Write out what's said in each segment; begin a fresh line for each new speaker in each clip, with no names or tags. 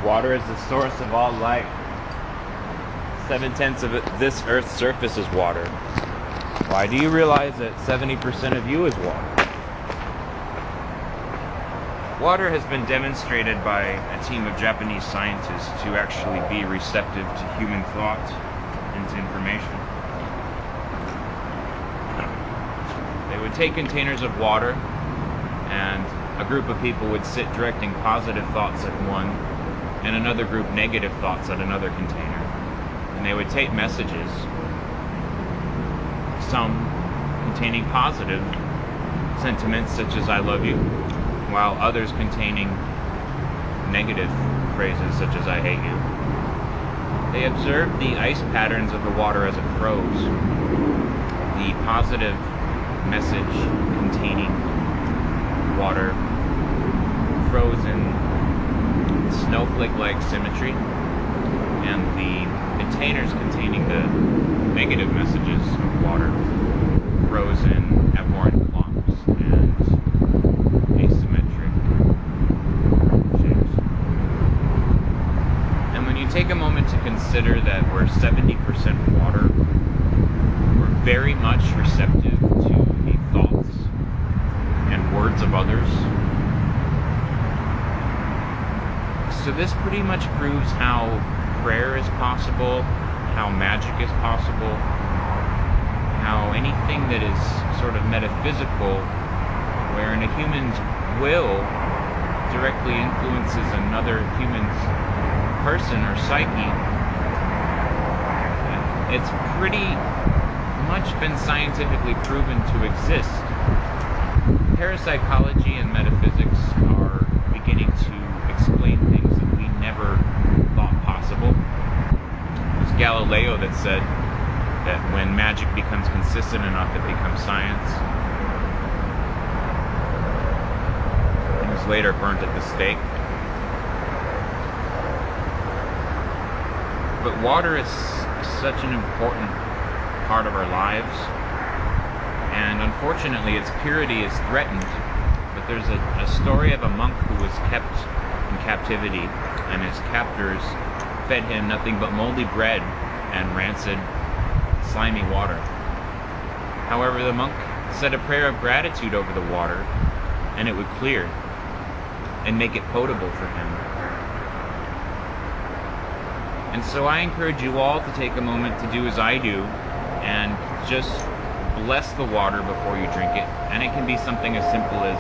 Water is the source of all life. 7/10 of this Earth's surface is water. Why do you realize that 70% of you is water? Water has been demonstrated by a team of Japanese scientists to actually be receptive to human thought and to information. They would take containers of water, and a group of people would sit directing positive thoughts at one, and another group negative thoughts at another container. And they would tape messages, some containing positive sentiments such as "I love you," while others containing negative phrases such as "I hate you." They observed the ice patterns of the water as it froze. The positive message containing water froze in snowflake-like symmetry, and the containers containing the negative messages of water froze in abhorrent clumps and asymmetric shapes. And when you take a moment to consider that we're 70% water, we're very much receptive to the thoughts and words of others. So this pretty much proves how prayer is possible, how magic is possible, how anything that is sort of metaphysical, wherein a human's will directly influences another human's person or psyche, it's pretty much been scientifically proven to exist. Parapsychology and metaphysics are beginning to explain things that we never thought possible. It was Galileo that said that when magic becomes consistent enough, it becomes science. He was later burnt at the stake. But water is such an important part of our lives, and unfortunately its purity is threatened. But there's a story of a monk who was kept in captivity, and his captors fed him nothing but moldy bread and rancid, slimy water. However, the monk said a prayer of gratitude over the water, and it would clear and make it potable for him. And so I encourage you all to take a moment to do as I do and just bless the water before you drink it. And it can be something as simple as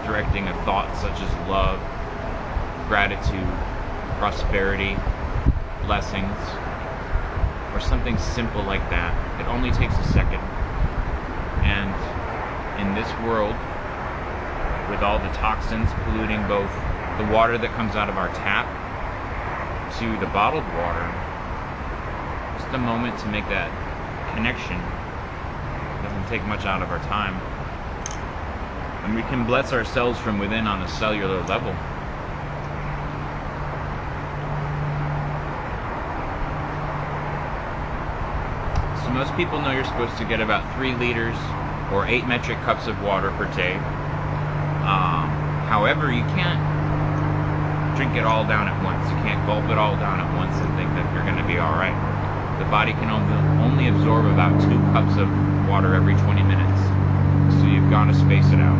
directing a thought such as love, gratitude, prosperity, blessings, or something simple like that. It only takes a second. And in this world, with all the toxins polluting both the water that comes out of our tap to the bottled water, just a moment to make that connection doesn't take much out of our time. And we can bless ourselves from within on a cellular level. So most people know you're supposed to get about 3 liters or 8 metric cups of water per day. However, you can't drink it all down at once. You can't gulp it all down at once and think that you're going to be alright. The body can only absorb about 2 cups of water every 20 minutes. So you've got to space it out.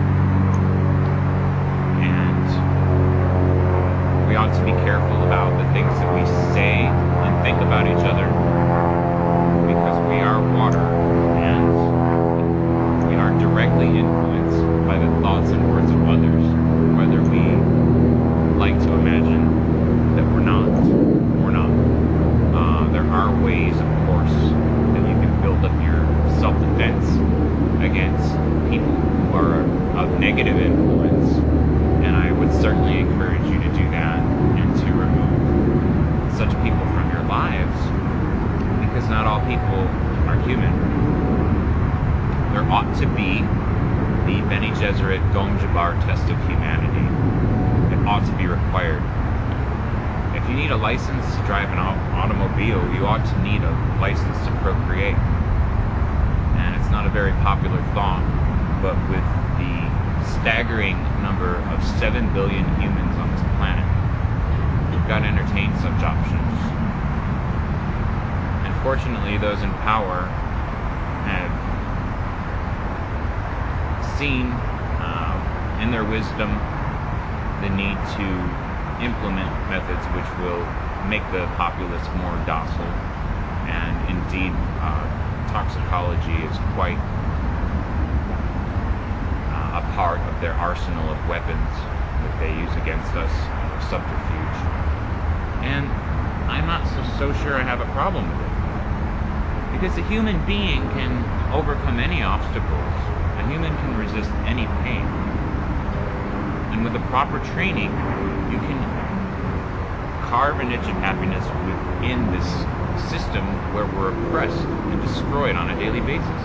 And we ought to be careful about the things that we say and think about each other, because we are water, and we are directly influenced by the thoughts and words of others, whether we like to imagine that we're not or not. There are ways, of course, that you can build up your self-defense against people who are of negative influence, and I would certainly encourage you to do that and to remove such people from your lives, because not all people are human. There ought to be the Bene Gesserit Gom Jabbar test of humanity. It ought to be required. If you need a license to drive an automobile, you ought to need a license to procreate. And it's not a very popular thought, but with the staggering number of 7 billion humans on this planet, you've got to entertain such options. Unfortunately, those in power have seen, in their wisdom, the need to implement methods which will make the populace more docile, and indeed toxicology is quite a part of their arsenal of weapons that they use against us, subterfuge. And I'm not so sure I have a problem with it, because a human being can overcome any obstacles. A human can resist any pain. And with the proper training, you can carve a niche of happiness within this system where we're oppressed and destroyed on a daily basis.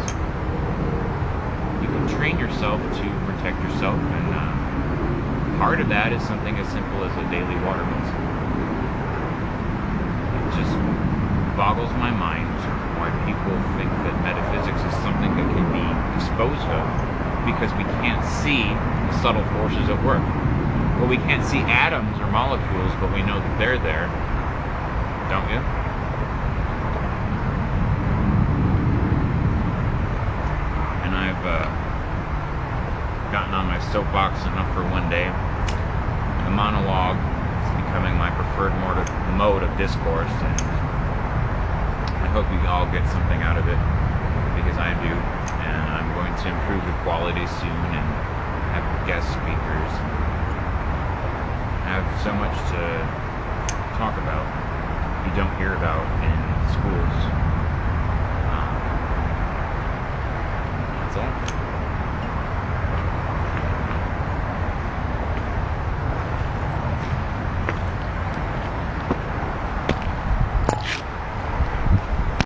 You can train yourself to protect yourself, and part of that is something as simple as a daily water meal. It just boggles my mind why people think that metaphysics is something that can be disposed of, because we can't see the subtle forces at work. Well, we can't see atoms or molecules, but we know that they're there. Don't you? And I've gotten on my soapbox enough for one day. The monologue is becoming my preferred mode of discourse, and I hope you all get something out of it, because I do. And I'm going to improve the quality soon and have guest speakers. I have so much to talk about you don't hear about in schools. That's all.